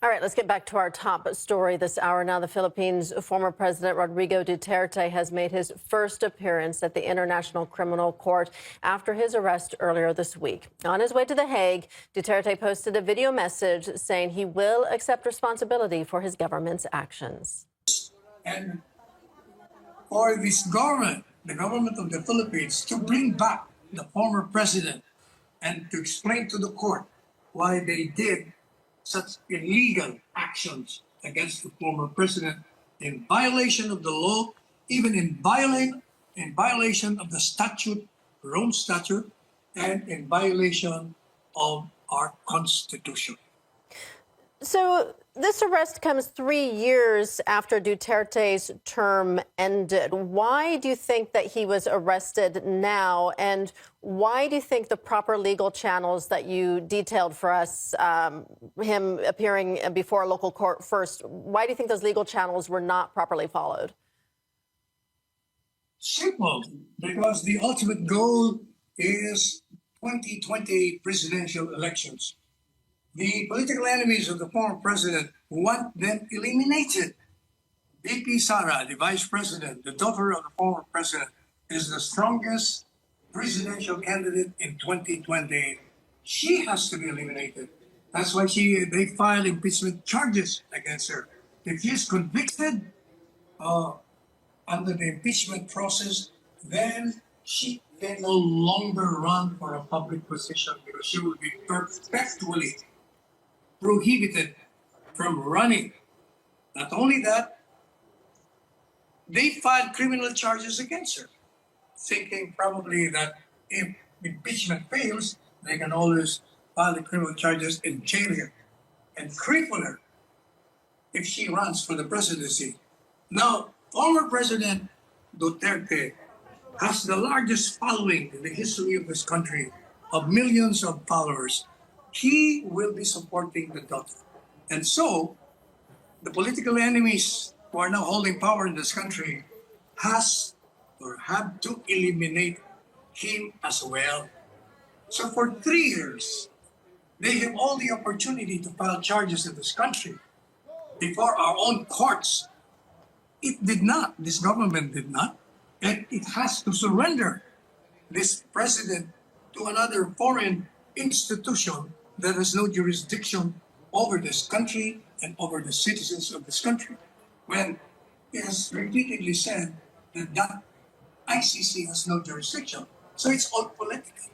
All right, let's get back to our top story this hour. Now, the Philippines' former President Rodrigo Duterte has made his first appearance at the International Criminal Court after his arrest earlier this week. On his way to The Hague, Duterte posted a video message saying he will accept responsibility for his government's actions. And for this government, the government of the Philippines, to bring back the former president and to explain to the court why they did such illegal actions against the former president in violation of the law, even in violation of the statute, Rome Statute, and in violation of our Constitution. So this arrest comes 3 years after Duterte's term ended. Why do you think that he was arrested now? And why do you think the proper legal channels that you detailed for us, him appearing before a local court first, why do you think those legal channels were not properly followed? Simple, because the ultimate goal is 2020 presidential elections. The political enemies of the former president want them eliminated. VP Sara, the vice president, the daughter of the former president, is the strongest presidential candidate in 2020. She has to be eliminated. That's why they filed impeachment charges against her. If she is convicted under the impeachment process, then she can no longer run for a public position because she will be perpetually prohibited from running. Not only that, they filed criminal charges against her, thinking probably that if impeachment fails, they can always file the criminal charges and jail her and cripple her if she runs for the presidency. Now, former President Duterte has the largest following in the history of this country of millions of followers. He will be supporting the daughter. And so, the political enemies who are now holding power in this country have to eliminate him as well. So for 3 years, they have all the opportunity to file charges in this country before our own courts. It did not. This government did not. And it has to surrender this president to another foreign institution that has no jurisdiction over this country and over the citizens of this country, when it has repeatedly said that that ICC has no jurisdiction. So it's all political.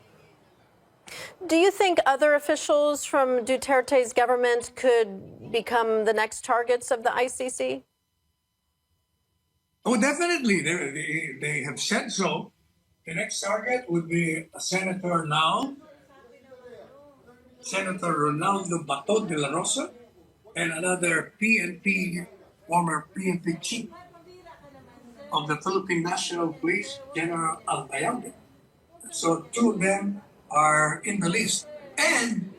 Do you think other officials from Duterte's government could become the next targets of the ICC? Oh, definitely. They have said so. The next target would be a senator now, Senator Ronaldo Bato de la Rosa, and another former PNP chief of the Philippine National Police, General Albayalde. So 2 of them are in the list. And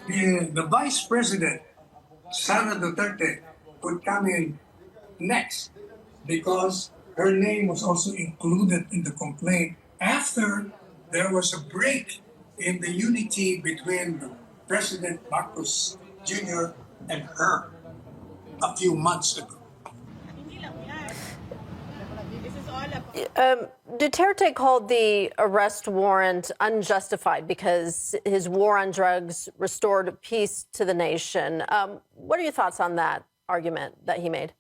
the vice president, Sara Duterte, could come in next because her name was also included in the complaint after there was a break in the unity between President Marcos Jr. and her a few months ago. Duterte called the arrest warrant unjustified because his war on drugs restored peace to the nation. What are your thoughts on that argument that he made?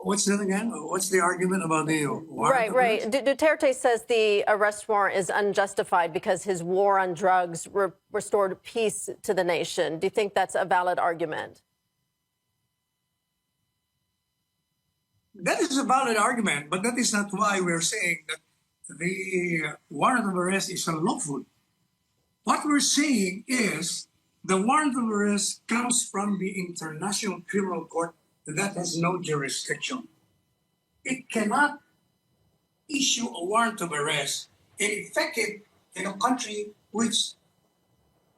What's that again? What's the argument about the warrant? Right. Duterte says the arrest warrant is unjustified because his war on drugs restored peace to the nation. Do you think that's a valid argument? That is a valid argument, but that is not why we're saying that the warrant of arrest is unlawful. What we're saying is the warrant of arrest comes from the International Criminal Court that has no jurisdiction. It cannot issue a warrant of arrest and effect it in a country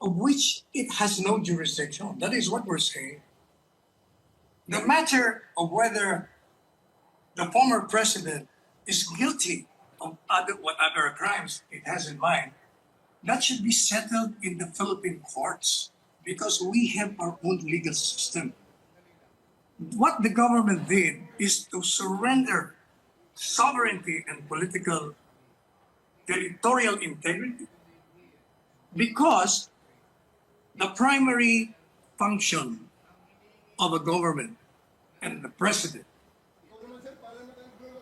of which it has no jurisdiction. That is what we're saying. The matter of whether the former president is guilty of whatever crimes it has in mind, that should be settled in the Philippine courts. because we have our own legal system. What the government did is to surrender sovereignty and political territorial integrity because the primary function of a government and the president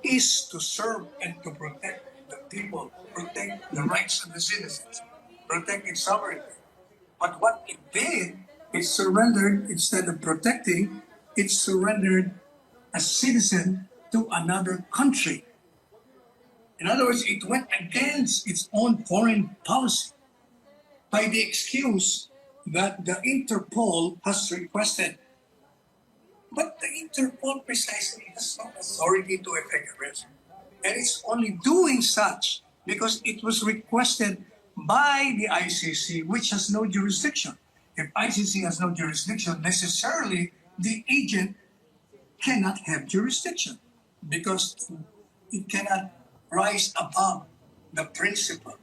is to serve and to protect the people, protect the rights of the citizens, protect its sovereignty. But what it did, it surrendered, instead of protecting, it surrendered a citizen to another country. In other words, it went against its own foreign policy by the excuse that the Interpol has requested. But the Interpol precisely has no authority to effect arrest. And it's only doing such because it was requested by the ICC, which has no jurisdiction. If ICC has no jurisdiction, necessarily the agent cannot have jurisdiction because it cannot rise above the principle.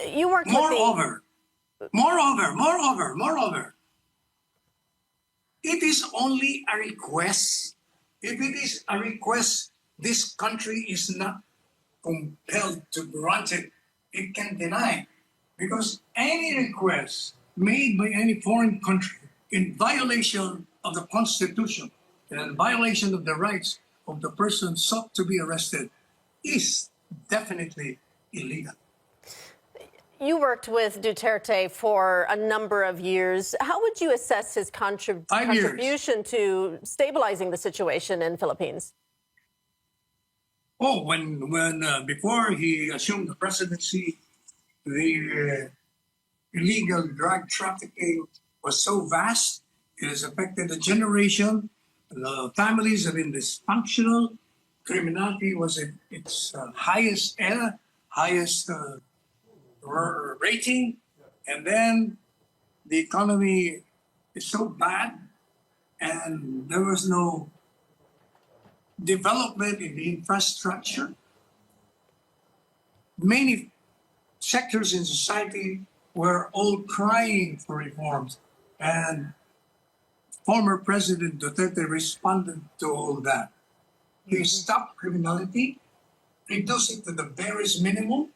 You worked with Moreover, it is only a request. If it is a request, this country is not compelled to grant it. It can deny. Because any request made by any foreign country in violation of the Constitution and in violation of the rights of the person sought to be arrested is definitely illegal. You worked with Duterte for a number of years. How would you assess his 5 years. contribution to stabilizing the situation in Philippines? Oh, when before he assumed the presidency, the illegal drug trafficking was so vast, it has affected a generation. The families have been dysfunctional. Criminality was at its highest rating, and then the economy is so bad, and there was no development in the infrastructure. Many sectors in society were all crying for reforms, and former President Duterte responded to all that. He stopped criminality, reduced it to the barest minimum.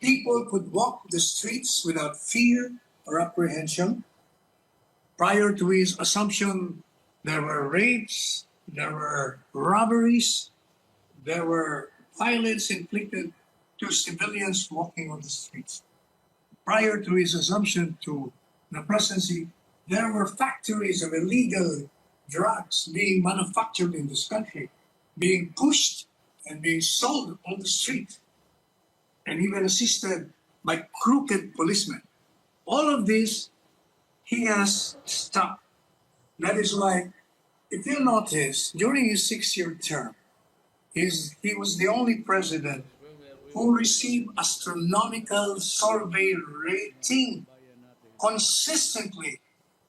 People could walk the streets without fear or apprehension. Prior to his assumption, there were rapes, there were robberies, there were violence inflicted to civilians walking on the streets. Prior to his assumption to the presidency, there were factories of illegal drugs being manufactured in this country, being pushed and being sold on the street, and even assisted by crooked policemen. All of this he has stopped. That is why, if you notice, during his 6-year term, he was the only president who received astronomical survey rating consistently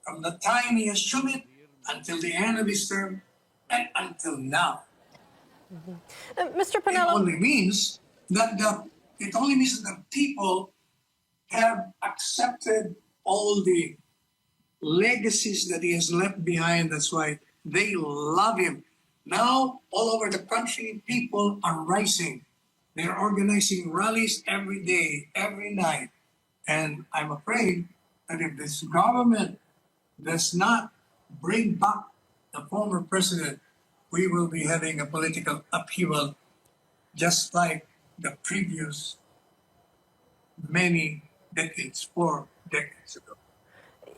from the time he assumed it until the end of his term and until now. Mr. It Panelo, only means that the people have accepted all the legacies that he has left behind. That's why they love him. Now, all over the country, people are rising. They're organizing rallies every day, every night. And I'm afraid that if this government does not bring back the former president, we will be having a political upheaval just like the previous many decades, 4 decades ago.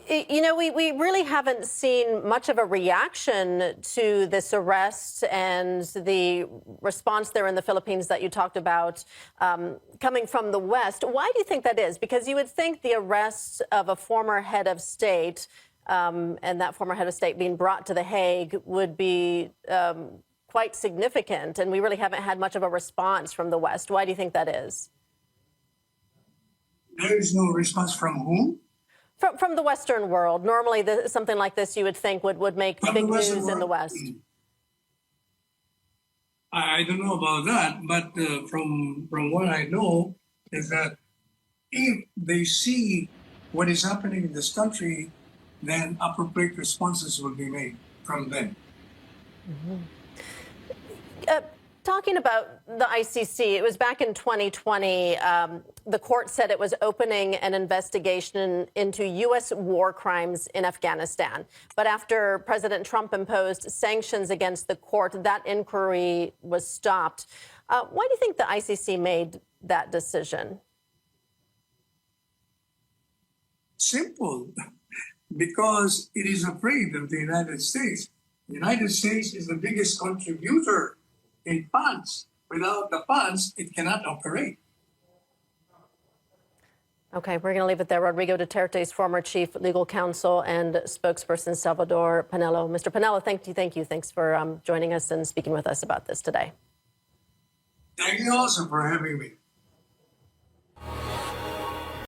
you know, we really haven't seen much of a reaction to this arrest and the response there in the Philippines that you talked about coming from the West. Why do you think that is? Because you would think the arrest of a former head of state and that former head of state being brought to The Hague would be quite significant, and we really haven't had much of a response from the West. Why do you think that is? There is no response from whom? From the Western world. Normally, something like this you would think would make big news in the West. I don't know about that, but from what I know is that if they see what is happening in this country, then appropriate responses will be made from them. Talking about the ICC, it was back in 2020. The court said it was opening an investigation into U.S. war crimes in Afghanistan. But after President Trump imposed sanctions against the court, that inquiry was stopped. Why do you think the ICC made that decision? Simple, because it is afraid of the United States. The United States is the biggest contributor in funds. Without the funds, it cannot operate. Okay, we're going to leave it there. Rodrigo Duterte's former chief legal counsel and spokesperson Salvador Panelo. Mr. Panelo, thank you. Thanks for joining us and speaking with us about this today. Thank you also for having me.